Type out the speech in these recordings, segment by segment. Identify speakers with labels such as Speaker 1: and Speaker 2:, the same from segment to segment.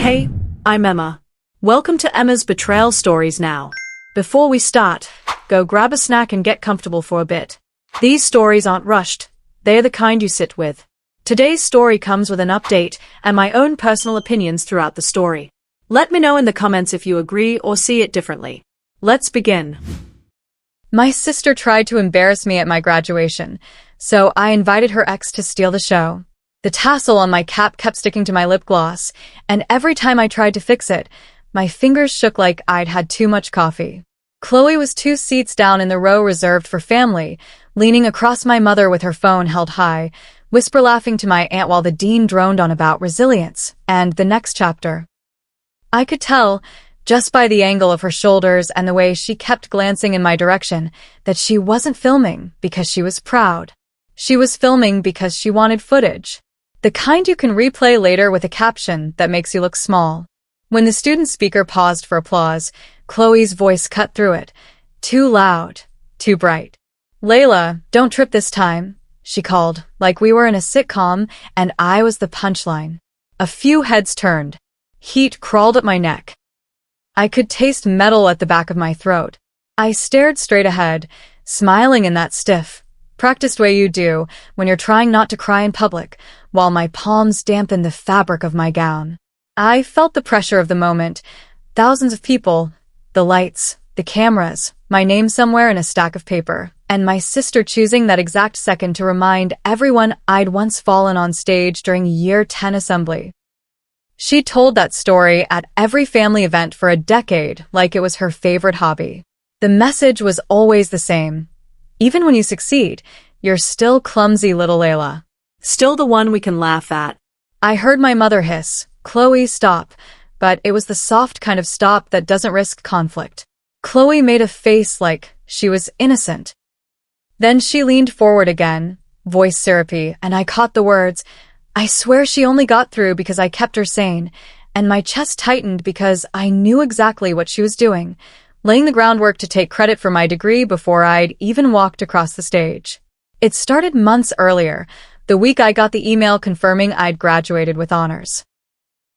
Speaker 1: Hey, I'm Emma. Welcome to Emma's Betrayal Stories now. Before we start, go grab a snack and get comfortable for a bit. These stories aren't rushed, they're the kind you sit with. Today's story comes with an update and my own personal opinions throughout the story. Let me know in the comments if you agree or see it differently. Let's begin.
Speaker 2: My sister tried to embarrass me at my graduation, so I invited her ex to steal the show. The tassel on my cap kept sticking to my lip gloss, and every time I tried to fix it, my fingers shook like I'd had too much coffee. Chloe was 2 seats down in the row reserved for family, leaning across my mother with her phone held high, whisper-laughing to my aunt while the dean droned on about resilience and the next chapter. I could tell, just by the angle of her shoulders and the way she kept glancing in my direction, that she wasn't filming because she was proud. She was filming because she wanted footage. The kind you can replay later with a caption that makes you look small. When the student speaker paused for applause, Chloe's voice cut through it. Too loud, too bright. "Layla, don't trip this time," she called, like we were in a sitcom and I was the punchline. A few heads turned. Heat crawled up my neck. I could taste metal at the back of my throat. I stared straight ahead, smiling in that stiff, practiced way you do when you're trying not to cry in public, while my palms dampened the fabric of my gown. I felt the pressure of the moment. Thousands of people, the lights, the cameras, my name somewhere in a stack of paper, and my sister choosing that exact second to remind everyone I'd once fallen on stage during Year 10 assembly. She told that story at every family event for a decade like it was her favorite hobby. The message was always the same. Even when you succeed, you're still clumsy little Layla.
Speaker 1: Still the one we can laugh at.
Speaker 2: I heard my mother hiss, "Chloe, stop," but it was the soft kind of stop that doesn't risk conflict. Chloe made a face like she was innocent. Then she leaned forward again, voice syrupy, and I caught the words, "I swear she only got through because I kept her sane," and my chest tightened because I knew exactly what she was doing, laying the groundwork to take credit for my degree before I'd even walked across the stage. It started months earlier, the week I got the email confirming I'd graduated with honors.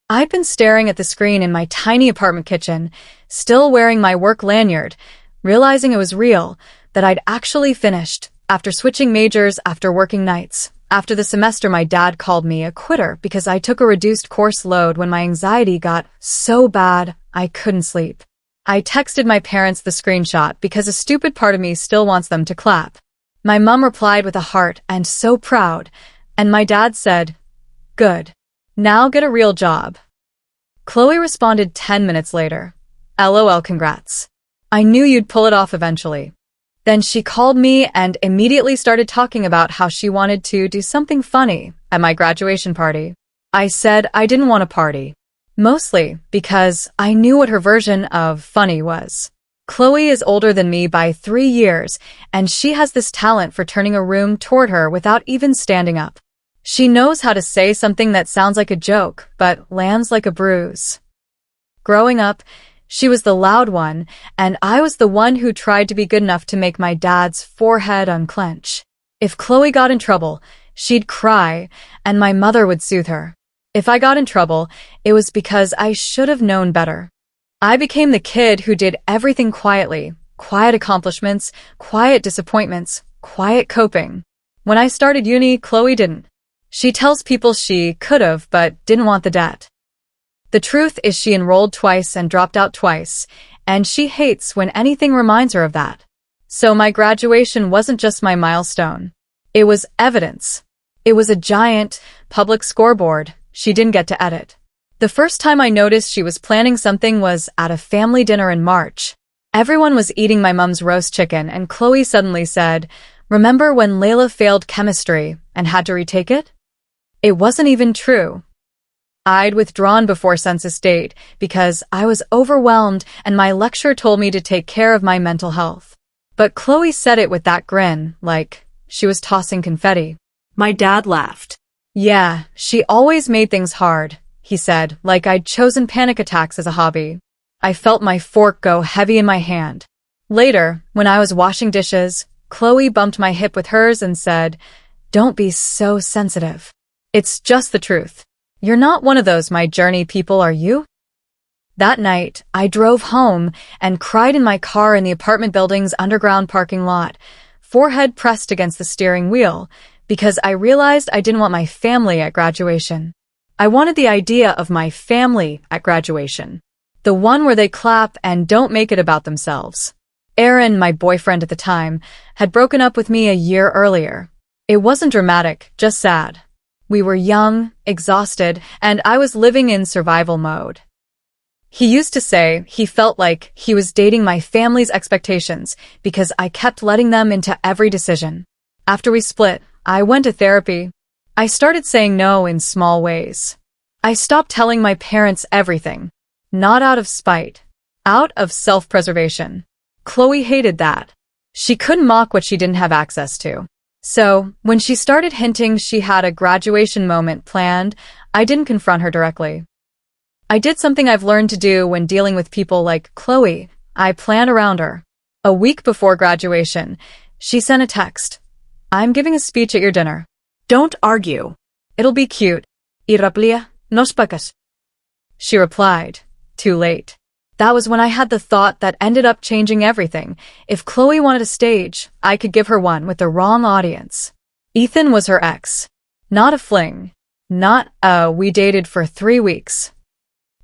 Speaker 2: I'd been staring at the screen in my tiny apartment kitchen, still wearing my work lanyard, realizing it was real, that I'd actually finished, after switching majors, after working nights. After the semester, my dad called me a quitter because I took a reduced course load when my anxiety got so bad I couldn't sleep. I texted my parents the screenshot because a stupid part of me still wants them to clap. My mom replied with a heart and "so proud," and my dad said, "Good. Now get a real job." Chloe responded 10 minutes later, "LOL, congrats. I knew you'd pull it off eventually." Then she called me and immediately started talking about how she wanted to do something funny at my graduation party. I said I didn't want a party. Mostly because I knew what her version of funny was. Chloe is older than me by 3 years, and she has this talent for turning a room toward her without even standing up. She knows how to say something that sounds like a joke, but lands like a bruise. Growing up, she was the loud one, and I was the one who tried to be good enough to make my dad's forehead unclench. If Chloe got in trouble, she'd cry, and my mother would soothe her. If I got in trouble, it was because I should have known better. I became the kid who did everything quietly, quiet accomplishments, quiet disappointments, quiet coping. When I started uni, Chloe didn't. She tells people she could've but didn't want the debt. The truth is she enrolled twice and dropped out twice, and she hates when anything reminds her of that. So my graduation wasn't just my milestone. It was evidence. It was a giant, public scoreboard she didn't get to edit. The first time I noticed she was planning something was at a family dinner in March. Everyone was eating my mom's roast chicken, and Chloe suddenly said, "Remember when Layla failed chemistry and had to retake it?" It wasn't even true. I'd withdrawn before census date because I was overwhelmed and my lecturer told me to take care of my mental health. But Chloe said it with that grin, like she was tossing confetti.
Speaker 1: My dad laughed.
Speaker 2: "Yeah, she always made things hard," he said, like I'd chosen panic attacks as a hobby. I felt my fork go heavy in my hand. Later, when I was washing dishes, Chloe bumped my hip with hers and said, "Don't be so sensitive. It's just the truth." You're not one of those my journey people, are you? That night, I drove home and cried in my car in the apartment building's underground parking lot, forehead pressed against the steering wheel, because I realized I didn't want my family at graduation. I wanted the idea of my family at graduation. The one where they clap and don't make it about themselves. Aaron, my boyfriend at the time, had broken up with me a year earlier. It wasn't dramatic, just sad. We were young, exhausted, and I was living in survival mode. He used to say he felt like he was dating my family's expectations because I kept letting them into every decision. After we split, I went to therapy. I started saying no in small ways. I stopped telling my parents everything. Not out of spite. Out of self-preservation. Chloe hated that. She couldn't mock what she didn't have access to. So, when she started hinting she had a graduation moment planned, I didn't confront her directly. I did something I've learned to do when dealing with people like Chloe. I planned around her. A week before graduation, she sent a text. I'm giving a speech at your dinner.
Speaker 1: Don't argue.
Speaker 2: It'll be cute. Iraplia, nos pacas. She replied, too late. That was when I had the thought that ended up changing everything. If Chloe wanted a stage, I could give her one with the wrong audience. Ethan was her ex. Not a fling. Not we dated for 3 weeks.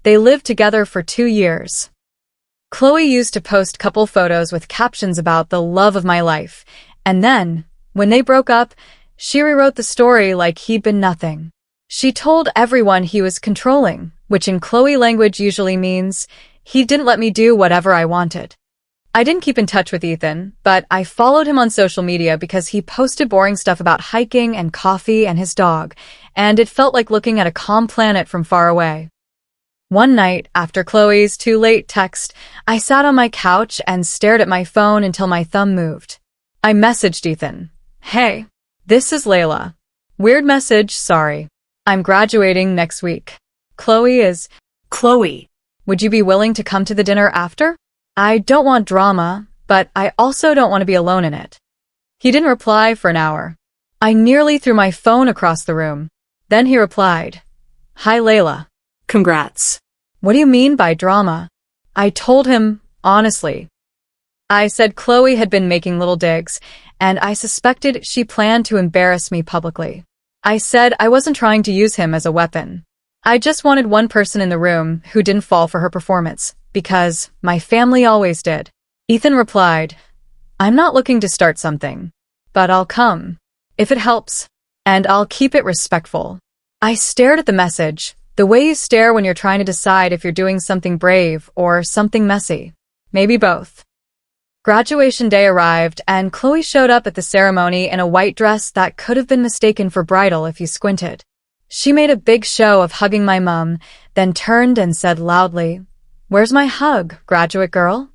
Speaker 2: They lived together for 2 years. Chloe used to post couple photos with captions about the love of my life, and then, when they broke up, she rewrote the story like he'd been nothing. She told everyone he was controlling, which in Chloe language usually means he didn't let me do whatever I wanted. I didn't keep in touch with Ethan, but I followed him on social media because he posted boring stuff about hiking and coffee and his dog, and it felt like looking at a calm planet from far away. One night, after Chloe's too late text, I sat on my couch and stared at my phone until my thumb moved. I messaged Ethan. Hey, this is Layla. Weird message, sorry. I'm graduating next week. Chloe is...
Speaker 1: Chloe.
Speaker 2: Would you be willing to come to the dinner after? I don't want drama, but I also don't want to be alone in it. He didn't reply for an hour. I nearly threw my phone across the room. Then he replied, Hi Layla.
Speaker 1: Congrats.
Speaker 2: What do you mean by drama? I told him, honestly. I said Chloe had been making little digs, and I suspected she planned to embarrass me publicly. I said I wasn't trying to use him as a weapon. I just wanted one person in the room who didn't fall for her performance, because my family always did. Ethan replied, I'm not looking to start something, but I'll come, if it helps, and I'll keep it respectful. I stared at the message, the way you stare when you're trying to decide if you're doing something brave or something messy. Maybe both. Graduation day arrived, and Chloe showed up at the ceremony in a white dress that could have been mistaken for bridal if you squinted. She made a big show of hugging my mom, then turned and said loudly, Where's my hug, graduate girl?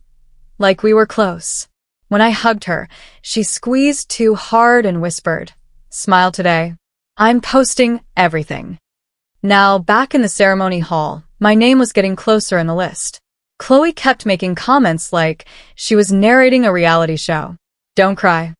Speaker 2: Like we were close. When I hugged her, she squeezed too hard and whispered, Smile today. I'm posting everything. Now, back in the ceremony hall, my name was getting closer in the list. Chloe kept making comments like she was narrating a reality show. Don't cry.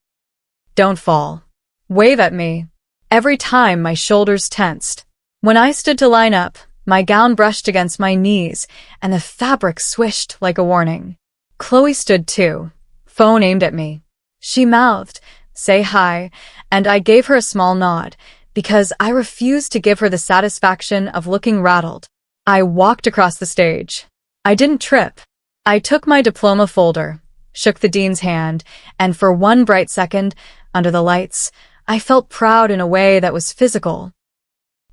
Speaker 2: Don't fall. Wave at me. Every time my shoulders tensed. When I stood to line up, my gown brushed against my knees, and the fabric swished like a warning. Chloe stood too, phone aimed at me. She mouthed, Say hi, and I gave her a small nod, because I refused to give her the satisfaction of looking rattled. I walked across the stage. I didn't trip. I took my diploma folder, shook the dean's hand, and for one bright second, under the lights, I felt proud in a way that was physical,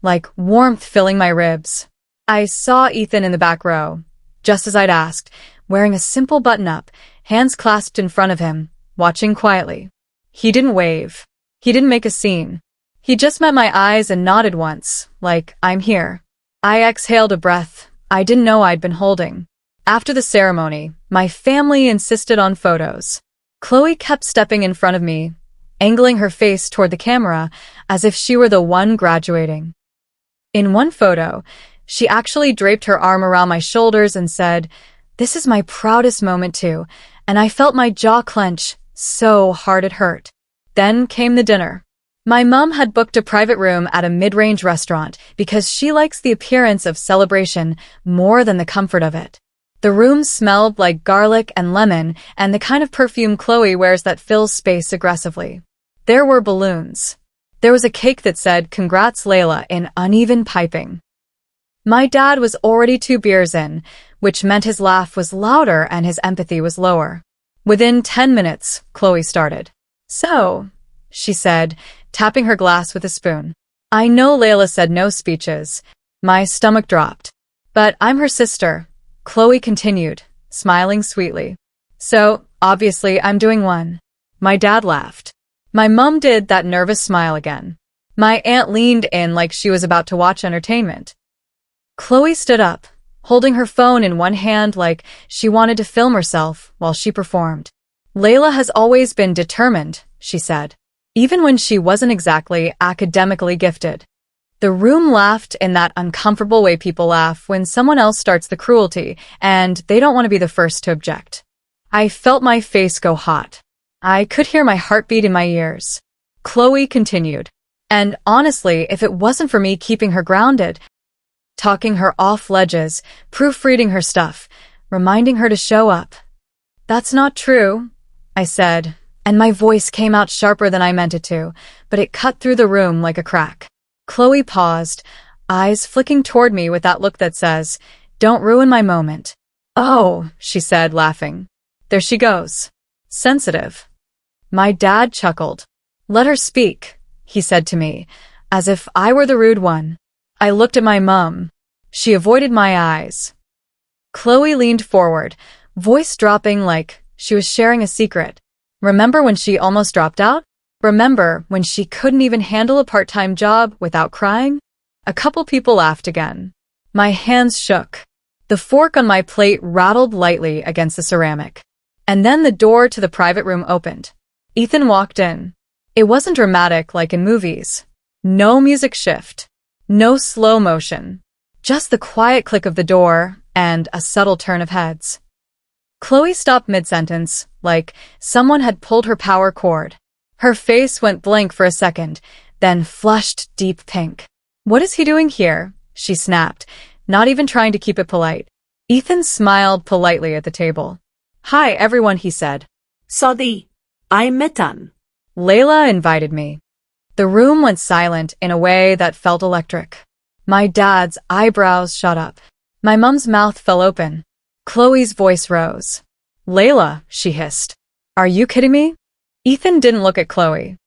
Speaker 2: like warmth filling my ribs. I saw Ethan in the back row, just as I'd asked, wearing a simple button-up, hands clasped in front of him, watching quietly. He didn't wave. He didn't make a scene. He just met my eyes and nodded once, like, I'm here. I exhaled a breath I didn't know I'd been holding. After the ceremony, my family insisted on photos. Chloe kept stepping in front of me, angling her face toward the camera as if she were the one graduating. In one photo, she actually draped her arm around my shoulders and said, This is my proudest moment too, and I felt my jaw clench so hard it hurt. Then came the dinner. My mom had booked a private room at a mid-range restaurant because she likes the appearance of celebration more than the comfort of it. The room smelled like garlic and lemon and the kind of perfume Chloe wears that fills space aggressively. There were balloons. There was a cake that said, "Congrats, Layla," in uneven piping. My dad was already 2 beers in, which meant his laugh was louder and his empathy was lower. Within 10 minutes, Chloe started. "So," she said, tapping her glass with a spoon. I know Layla said no speeches. My stomach dropped. "But I'm her sister," Chloe continued, smiling sweetly. "So, obviously, I'm doing one." My dad laughed. My mum did that nervous smile again. My aunt leaned in like she was about to watch entertainment. Chloe stood up, holding her phone in one hand like she wanted to film herself while she performed. "Layla has always been determined," she said, even when she wasn't exactly academically gifted. The room laughed in that uncomfortable way people laugh when someone else starts the cruelty and they don't want to be the first to object. I felt my face go hot. I could hear my heartbeat in my ears. Chloe continued. "And honestly, if it wasn't for me keeping her grounded, talking her off ledges, proofreading her stuff, reminding her to show up." "That's not true," I said, and my voice came out sharper than I meant it to, but it cut through the room like a crack. Chloe paused, eyes flicking toward me with that look that says, "Don't ruin my moment." "Oh," she said, laughing. "There she goes. Sensitive." My dad chuckled. "Let her speak," he said to me, as if I were the rude one. I looked at my mum. She avoided my eyes. Chloe leaned forward, voice dropping like she was sharing a secret. "Remember when she almost dropped out? Remember when she couldn't even handle a part-time job without crying?" A couple people laughed again. My hands shook. The fork on my plate rattled lightly against the ceramic. And then the door to the private room opened. Ethan walked in. It wasn't dramatic like in movies. No music shift. No slow motion. Just the quiet click of the door and a subtle turn of heads. Chloe stopped mid-sentence, like someone had pulled her power cord. Her face went blank for a second, then flushed deep pink. "What is he doing here?" she snapped, not even trying to keep it polite. Ethan smiled politely at the table. "Hi, everyone," he said.
Speaker 3: Sorry, I'm Metan.
Speaker 2: Layla invited me. The room went silent in a way that felt electric. My dad's eyebrows shot up. My mum's mouth fell open. Chloe's voice rose. "Layla," she hissed. "Are you kidding me?" Ethan didn't look at Chloe.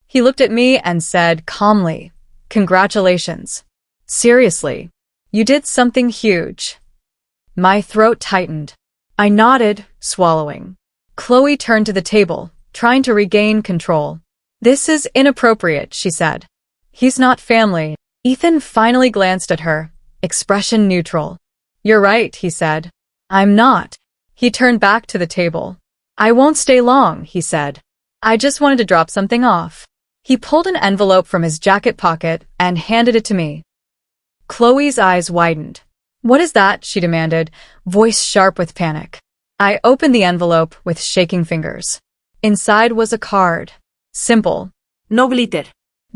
Speaker 2: He looked at me and said calmly, "Congratulations. Seriously, you did something huge." My throat tightened. I nodded, swallowing. Chloe turned to the table, trying to regain control. "This is inappropriate," she said. "He's not family." Ethan finally glanced at her, expression neutral. "You're right," he said. "I'm not." He turned back to the table. "I won't stay long," he said. "I just wanted to drop something off." He pulled an envelope from his jacket pocket and handed it to me. Chloe's eyes widened. "What is that?" she demanded, voice sharp with panic. I opened the envelope with shaking fingers. Inside was a card. Simple.
Speaker 3: No glitter.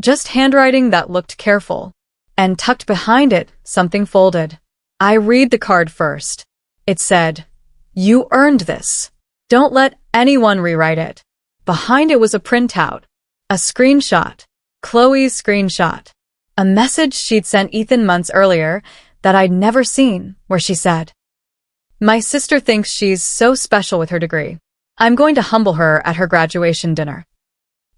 Speaker 2: Just handwriting that looked careful. And tucked behind it, something folded. I read the card first. It said, "You earned this. Don't let anyone rewrite it." Behind it was a printout. A screenshot. Chloe's screenshot. A message she'd sent Ethan months earlier that I'd never seen, where she said, "My sister thinks she's so special with her degree. I'm going to humble her at her graduation dinner."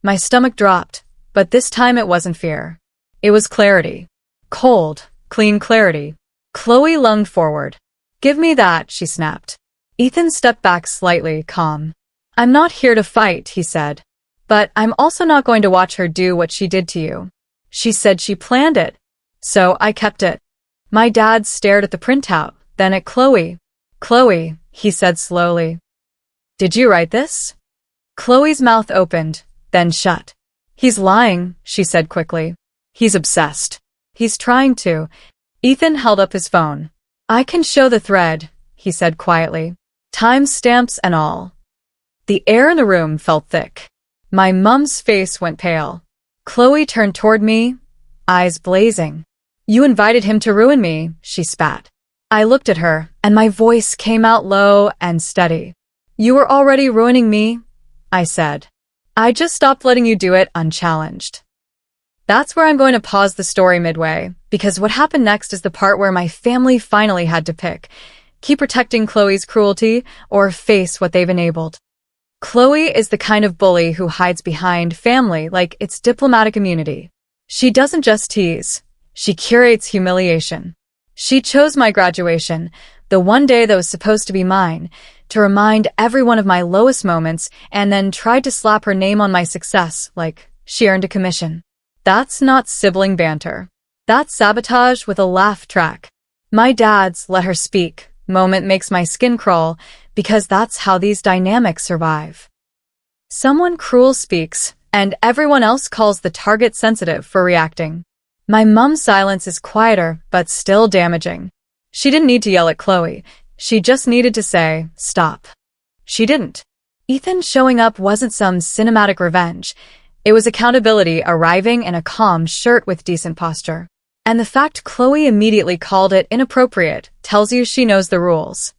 Speaker 2: My stomach dropped, but this time it wasn't fear. It was clarity. Cold, clean clarity. Chloe lunged forward. "Give me that," she snapped. Ethan stepped back slightly, calm. "I'm not here to fight," he said. "But I'm also not going to watch her do what she did to you. She said she planned it. So I kept it." My dad stared at the printout, then at Chloe. "Chloe," he said slowly. "Did you write this?" Chloe's mouth opened, then shut. "He's lying," she said quickly. "He's obsessed. He's trying to." Ethan held up his phone. "I can show the thread," he said quietly. "Time stamps and all." The air in the room felt thick. My mum's face went pale. Chloe turned toward me, eyes blazing. You invited him to ruin me, she spat. I looked at her, and my voice came out low and steady. You were already ruining me, I said. I just stopped letting you do it unchallenged. That's where I'm going to pause the story midway, because what happened next is the part where my family finally had to pick. Keep protecting Chloe's cruelty or face what they've enabled. Chloe is the kind of bully who hides behind family like it's diplomatic immunity. She doesn't just tease. She curates humiliation. She chose my graduation, the one day that was supposed to be mine, to remind everyone of my lowest moments and then tried to slap her name on my success like she earned a commission. That's not sibling banter. That's sabotage with a laugh track. My dad's let her speak moment makes my skin crawl because that's how these dynamics survive. Someone cruel speaks, and everyone else calls the target sensitive for reacting. My mom's silence is quieter, but still damaging. She didn't need to yell at Chloe. She just needed to say, stop. She didn't. Ethan showing up wasn't some cinematic revenge. It was accountability arriving in a calm shirt with decent posture. And the fact Chloe immediately called it inappropriate tells you she knows the rules.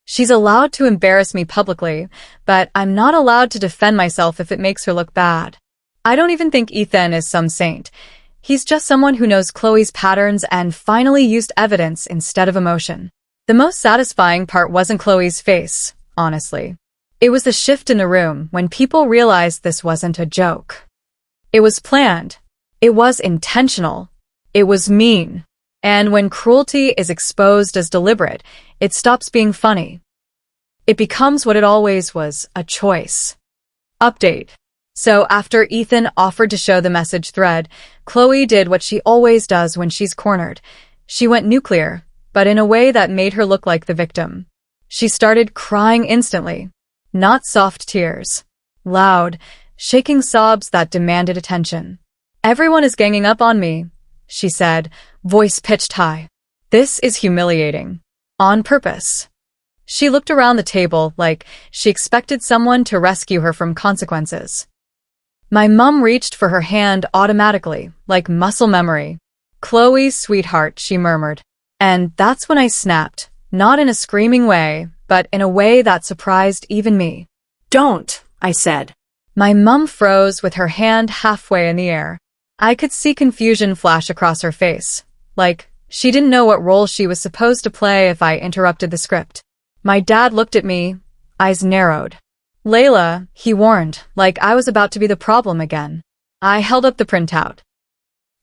Speaker 2: She's allowed to embarrass me publicly, but I'm not allowed to defend myself if it makes her look bad. I don't even think Ethan is some saint. He's just someone who knows Chloe's patterns and finally used evidence instead of emotion. The most satisfying part wasn't Chloe's face, honestly. It was the shift in the room when people realized this wasn't a joke. It was planned. It was intentional. It was mean. And when cruelty is exposed as deliberate, it stops being funny. It becomes what it always was, a choice. Update. So after Ethan offered to show the message thread, Chloe did what she always does when she's cornered. She went nuclear, but in a way that made her look like the victim. She started crying instantly. Not soft tears. Loud, shaking sobs that demanded attention. Everyone is ganging up on me, she said, voice pitched high. This is humiliating. On purpose. She looked around the table like she expected someone to rescue her from consequences. My mum reached for her hand automatically, like muscle memory. Chloe, sweetheart, she murmured. And that's when I snapped, not in a screaming way, but in a way that surprised even me.
Speaker 3: Don't, I said.
Speaker 2: My mum froze with her hand halfway in the air. I could see confusion flash across her face, like she didn't know what role she was supposed to play if I interrupted the script. My dad looked at me, eyes narrowed. Layla, he warned, like I was about to be the problem again. I held up the printout.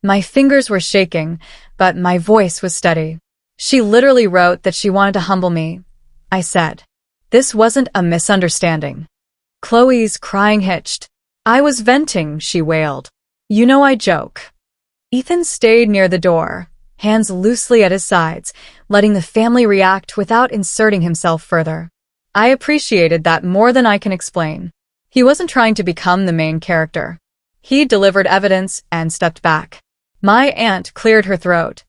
Speaker 2: My fingers were shaking, but my voice was steady. She literally wrote that she wanted to humble me. I said. This wasn't a misunderstanding. Chloe's crying hitched. I was venting, she wailed. You know I joke. Ethan stayed near the door, hands loosely at his sides, letting the family react without inserting himself further. I appreciated that more than I can explain. He wasn't trying to become the main character. He delivered evidence and stepped back. My aunt cleared her throat.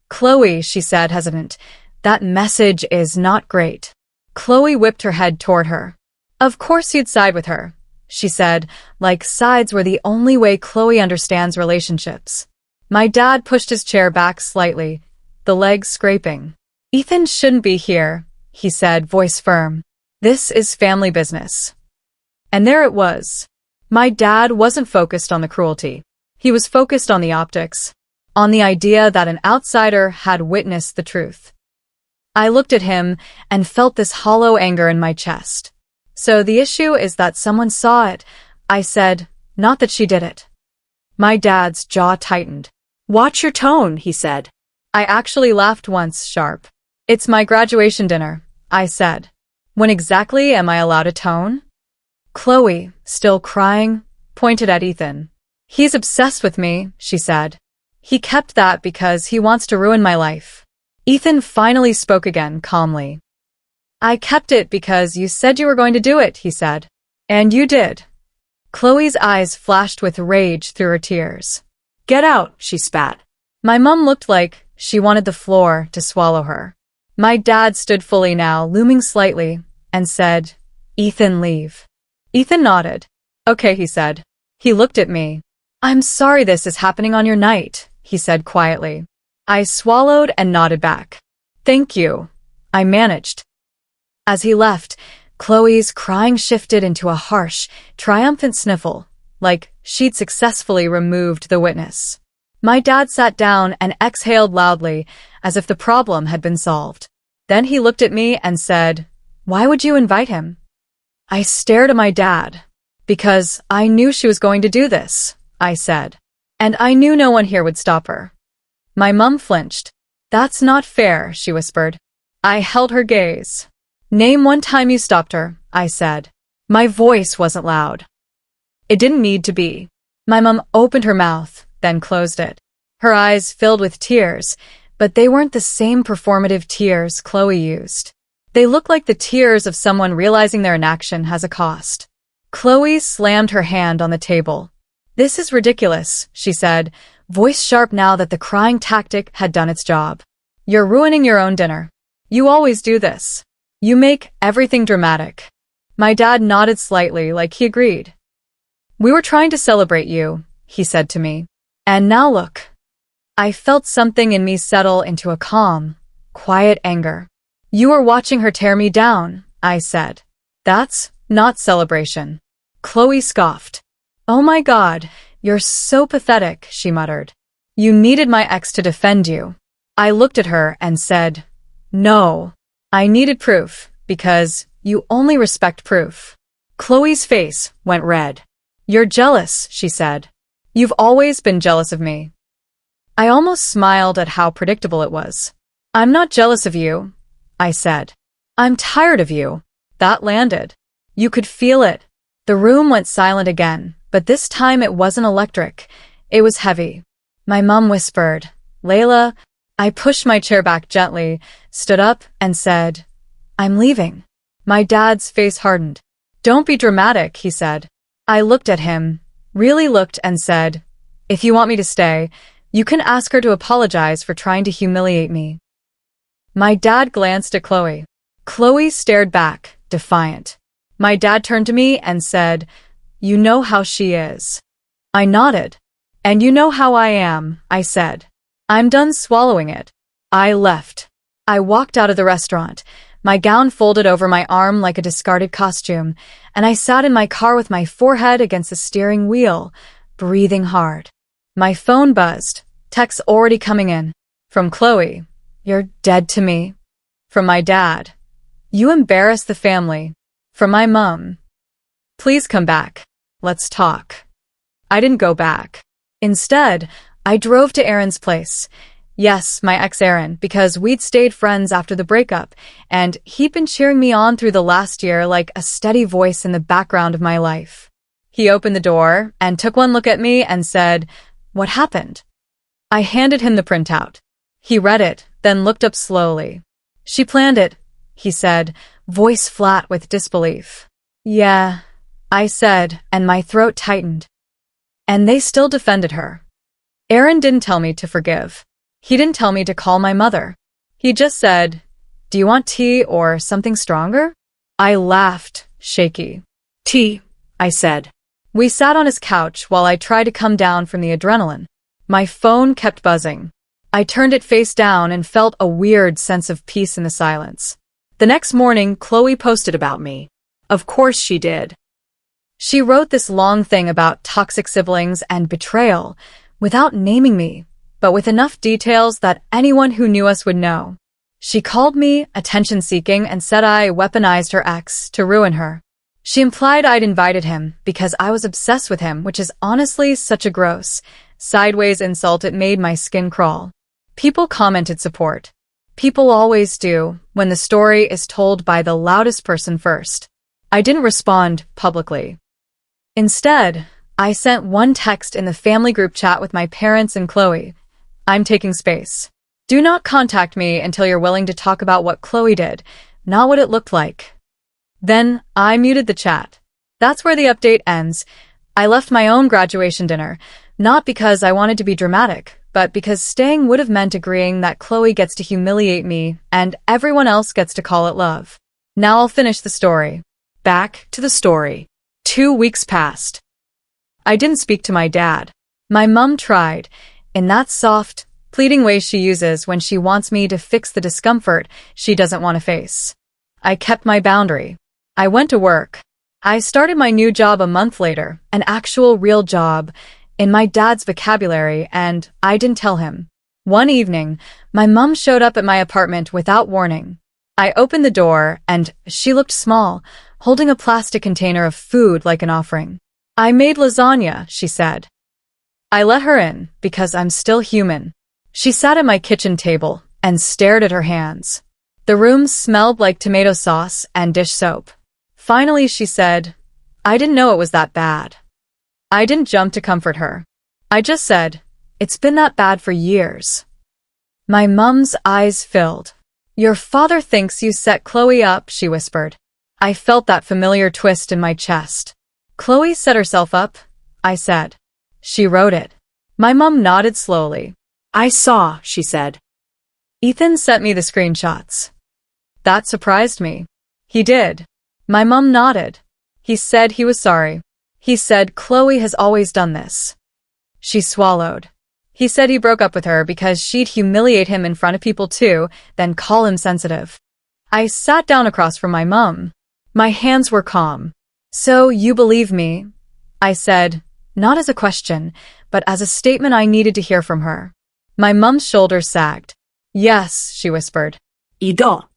Speaker 2: Chloe, she said, hesitant, that message is not great. Chloe whipped her head toward her. Of course you'd side with her, she said, like sides were the only way Chloe understands relationships. My dad pushed his chair back slightly, the legs scraping. Ethan shouldn't be here, he said, voice firm. This is family business. And there it was. My dad wasn't focused on the cruelty. He was focused on the optics, on the idea that an outsider had witnessed the truth. I looked at him and felt this hollow anger in my chest. So the issue is that someone saw it, I said, not that she did it. My dad's jaw tightened. Watch your tone, he said. I actually laughed once, sharp. It's my graduation dinner, I said. When exactly am I allowed a tone? Chloe, still crying, pointed at Ethan. He's obsessed with me, she said. He kept that because he wants to ruin my life. Ethan finally spoke again, calmly. I kept it because you said you were going to do it, he said. And you did. Chloe's eyes flashed with rage through her tears. Get out, she spat. My mum looked like she wanted the floor to swallow her. My dad stood fully now, looming slightly, and said, Ethan, leave. Ethan nodded. Okay, he said. He looked at me. I'm sorry this is happening on your night, he said quietly. I swallowed and nodded back. Thank you. I managed. As he left, Chloe's crying shifted into a harsh, triumphant sniffle, like she'd successfully removed the witness. My dad sat down and exhaled loudly, as if the problem had been solved. Then he looked at me and said, "Why would you invite him?" I stared at my dad. "Because I knew she was going to do this," I said. "And I knew no one here would stop her." My mum flinched. "That's not fair," she whispered. I held her gaze. "Name one time you stopped her," I said. My voice wasn't loud. It didn't need to be. My mum opened her mouth, then closed it. Her eyes filled with tears, but they weren't the same performative tears Chloe used. They looked like the tears of someone realizing their inaction has a cost. Chloe slammed her hand on the table. "This is ridiculous," she said, voice sharp now that the crying tactic had done its job. "You're ruining your own dinner. You always do this. You make everything dramatic." My dad nodded slightly like he agreed. "We were trying to celebrate you," he said to me. "And now look." I felt something in me settle into a calm, quiet anger. "You were watching her tear me down," I said. "That's not celebration." Chloe scoffed. "Oh my God, you're so pathetic," she muttered. "You needed my ex to defend you." I looked at her and said, "No. I needed proof, because you only respect proof." Chloe's face went red. "You're jealous," she said. "You've always been jealous of me." I almost smiled at how predictable it was. "I'm not jealous of you," I said. "I'm tired of you." That landed. You could feel it. The room went silent again, but this time it wasn't electric. It was heavy. My mum whispered, "Layla." I pushed my chair back gently, stood up, and said, "I'm leaving." My dad's face hardened. "Don't be dramatic," he said. I looked at him, really looked, and said, "If you want me to stay, you can ask her to apologize for trying to humiliate me." My dad glanced at Chloe. Chloe stared back, defiant. My dad turned to me and said, "You know how she is." I nodded. "And you know how I am," I said. "I'm done swallowing it." I left. I walked out of the restaurant, my gown folded over my arm like a discarded costume, and I sat in my car with my forehead against the steering wheel, breathing hard. My phone buzzed, texts already coming in. From Chloe, "You're dead to me." From my dad, "You embarrass the family." From my mum, "Please come back. Let's talk." I didn't go back. Instead, I drove to Aaron's place. Yes, my ex Aaron, because we'd stayed friends after the breakup, and he'd been cheering me on through the last year like a steady voice in the background of my life. He opened the door and took one look at me and said, "What happened?" I handed him the printout. He read it, then looked up slowly. "She planned it," he said, voice flat with disbelief. "Yeah," I said, and my throat tightened. "And they still defended her." Aaron didn't tell me to forgive. He didn't tell me to call my mother. He just said, "Do you want tea or something stronger?" I laughed, shaky.
Speaker 3: "Tea," I said.
Speaker 2: We sat on his couch while I tried to come down from the adrenaline. My phone kept buzzing. I turned it face down and felt a weird sense of peace in the silence.
Speaker 3: The next morning, Chloe posted about me. Of course she did.
Speaker 2: She wrote this long thing about toxic siblings and betrayal, without naming me, but with enough details that anyone who knew us would know. She called me attention-seeking and said I weaponized her ex to ruin her. She implied I'd invited him because I was obsessed with him, which is honestly such a gross, sideways insult it made my skin crawl. People commented support. People always do when the story is told by the loudest person first. I didn't respond publicly. Instead, I sent one text in the family group chat with my parents and Chloe. "I'm taking space. Do not contact me until you're willing to talk about what Chloe did, not what it looked like." Then I muted the chat. That's where the update ends. I left my own graduation dinner, not because I wanted to be dramatic, but because staying would have meant agreeing that Chloe gets to humiliate me and everyone else gets to call it love. Now I'll finish the story.
Speaker 3: Back to the story. 2 weeks passed.
Speaker 2: I didn't speak to my dad. My mum tried, in that soft, pleading way she uses when she wants me to fix the discomfort she doesn't want to face. I kept my boundary. I went to work. I started my new job a month later, an actual real job, in my dad's vocabulary, and I didn't tell him. One evening, my mum showed up at my apartment without warning. I opened the door, and she looked small, holding a plastic container of food like an offering. "I made lasagna," she said. I let her in, because I'm still human. She sat at my kitchen table and stared at her hands. The room smelled like tomato sauce and dish soap. Finally, she said, "I didn't know it was that bad." I didn't jump to comfort her. I just said, "It's been that bad for years." My mum's eyes filled. "Your father thinks you set Chloe up," she whispered. I felt that familiar twist in my chest. "Chloe set herself up," I said. "She wrote it." My mum nodded slowly.
Speaker 3: "I saw," she said.
Speaker 2: "Ethan sent me the screenshots." That surprised me. "He did." My mum nodded. "He said he was sorry. He said Chloe has always done this." She swallowed. "He said he broke up with her because she'd humiliate him in front of people too, then call him sensitive." I sat down across from my mum. My hands were calm. "So you believe me?" I said, not as a question, but as a statement I needed to hear from her. My mum's shoulders sagged. "Yes," she whispered.
Speaker 3: "Ido."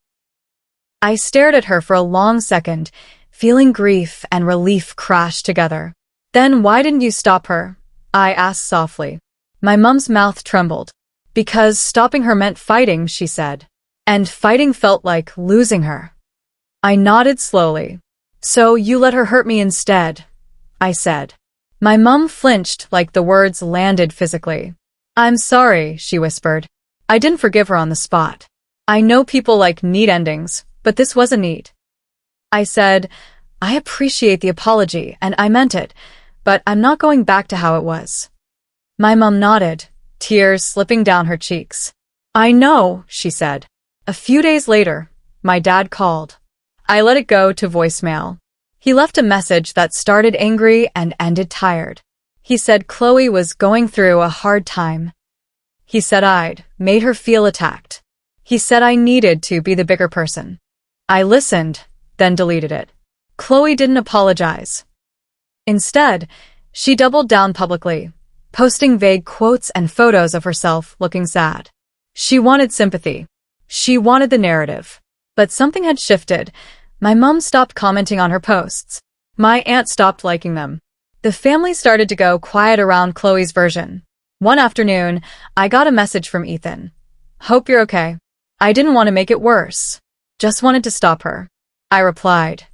Speaker 2: I stared at her for a long second, feeling grief and relief crash together. "Then why didn't you stop her?" I asked softly. My mum's mouth trembled. "Because stopping her meant fighting," she said. "And fighting felt like losing her." I nodded slowly. "So you let her hurt me instead," I said. My mum flinched like the words landed physically. "I'm sorry," she whispered. I didn't forgive her on the spot. I know people like neat endings, but this wasn't neat. I said, "I appreciate the apology, and I meant it, but I'm not going back to how it was." My mum nodded, tears slipping down her cheeks. "I know," she said. A few days later, my dad called. I let it go to voicemail. He left a message that started angry and ended tired. He said Chloe was going through a hard time. He said I'd made her feel attacked. He said I needed to be the bigger person. I listened, then deleted it. Chloe didn't apologize. Instead, she doubled down publicly, posting vague quotes and photos of herself looking sad. She wanted sympathy. She wanted the narrative. But something had shifted. My mum stopped commenting on her posts. My aunt stopped liking them. The family started to go quiet around Chloe's version. One afternoon, I got a message from Ethan. "Hope you're okay." I didn't want to make it worse. Just wanted to stop her. I replied,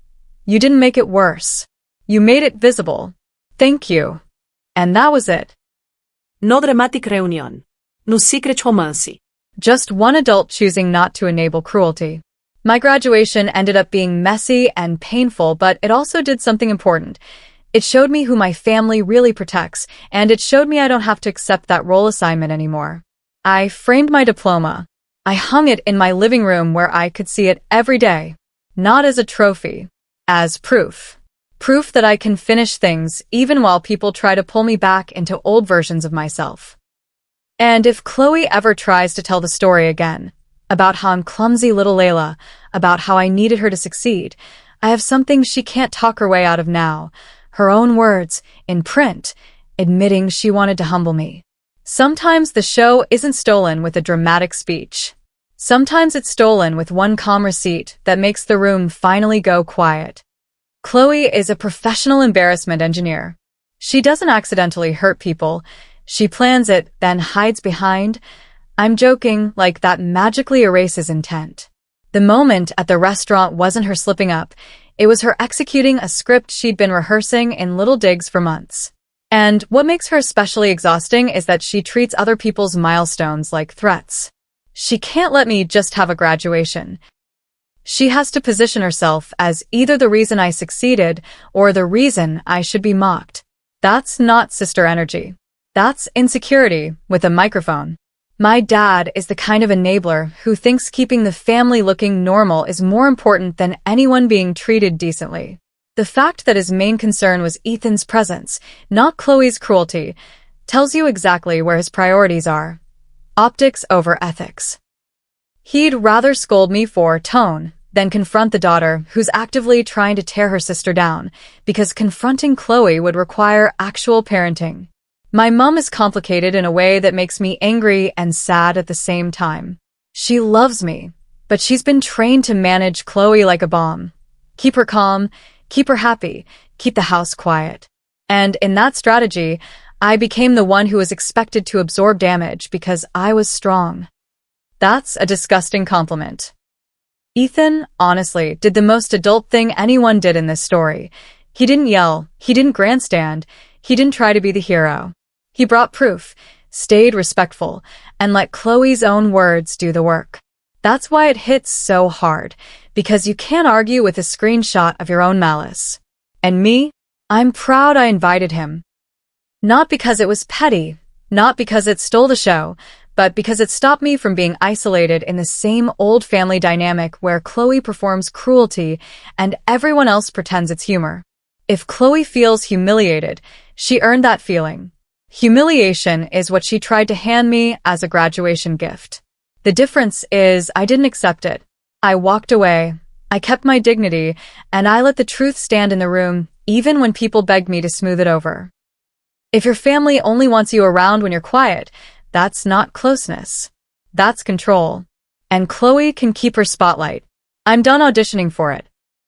Speaker 2: "You didn't make it worse. You made it visible. Thank you." And that was it.
Speaker 3: No dramatic reunion. No secret romance.
Speaker 2: Just one adult choosing not to enable cruelty. My graduation ended up being messy and painful, but it also did something important. It showed me who my family really protects, and it showed me I don't have to accept that role assignment anymore. I framed my diploma. I hung it in my living room where I could see it every day. Not as a trophy, as proof. Proof that I can finish things even while people try to pull me back into old versions of myself. And if Chloe ever tries to tell the story again, about how I'm clumsy little Layla, about how I needed her to succeed, I have something she can't talk her way out of now. Her own words, in print, admitting she wanted to humble me. Sometimes the show isn't stolen with a dramatic speech. Sometimes it's stolen with one calm receipt that makes the room finally go quiet. Chloe is a professional embarrassment engineer. She doesn't accidentally hurt people. She plans it, then hides behind, "I'm joking," like that magically erases intent. The moment at the restaurant wasn't her slipping up. It was her executing a script she'd been rehearsing in little digs for months. And what makes her especially exhausting is that she treats other people's milestones like threats. She can't let me just have a graduation. She has to position herself as either the reason I succeeded or the reason I should be mocked. That's not sister energy. That's insecurity with a microphone. My dad is the kind of enabler who thinks keeping the family looking normal is more important than anyone being treated decently. The fact that his main concern was Ethan's presence, not Chloe's cruelty, Tells you exactly where his priorities are. Optics over ethics. He'd rather scold me for tone than confront the daughter who's actively trying to tear her sister down, because confronting Chloe would require actual parenting. My mom is complicated in a way that makes me angry and sad at the same time. She loves me, but she's been trained to manage Chloe like a bomb. Keep her calm, keep her happy, keep the house quiet. And in that strategy, I became the one who was expected to absorb damage because I was strong. That's a disgusting compliment. Ethan, honestly, did the most adult thing anyone did in this story. He didn't yell, he didn't grandstand, he didn't try to be the hero. He brought proof, stayed respectful, and let Chloe's own words do the work. That's why it hits so hard, because you can't argue with a screenshot of your own malice. And me? I'm proud I invited him. Not because it was petty, not because it stole the show, but because it stopped me from being isolated in the same old family dynamic where Chloe performs cruelty and everyone else pretends it's humor. If Chloe feels humiliated, she earned that feeling. Humiliation is what she tried to hand me as a graduation gift. The difference is I didn't accept it. I walked away, I kept my dignity, and I let the truth stand in the room, even when people begged me to smooth it over. If your family only wants you around when you're quiet, that's not closeness. That's control. And Chloe can keep her spotlight. I'm done auditioning for it.